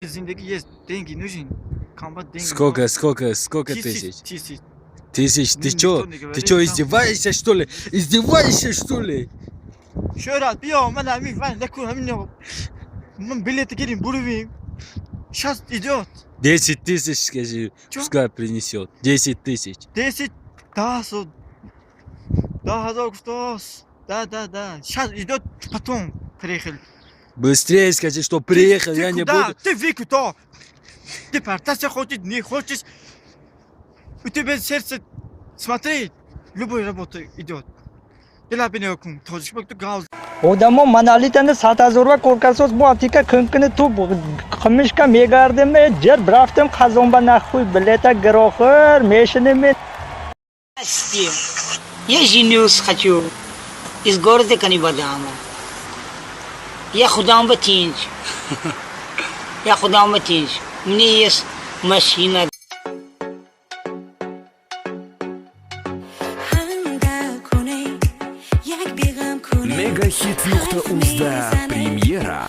Зиндагӣ есть деньги нужен. Комбат деньги. Сколько тысяч? Тысяч. Тысяч? Ты Никто чё? не Ты говорит, чё, там. издеваешься, что ли? Издеваешься, что ли? Şöhret bir ya ben emin ben ne kullanım ne yok. Ben bileti gelin burayım. Сейчас идет. 10 тысяч, скажи, Чё? пускай принесет. 10 тысяч. 10 daha sonra daha hazır kuştos. Да. Сейчас идет потом приехал. Быстрее скажи, что приехал, Ты я не куда? буду. Ты вы куда? Ты портаться хочешь, не хочешь. У тебя сердце смотри, любой работа идет. Dilabini yokum. Tojikbekda gaz. Odamlar monolitini satazorva ko'rkasoz bu atika kunkini tu qimishka megardimi jer braftim qazonba naxuy bileta грохер мешиними. Я женюсь хочу из города Канибадама. Я худам ботинч. У меня есть машина. Megahit.uz'da premyera.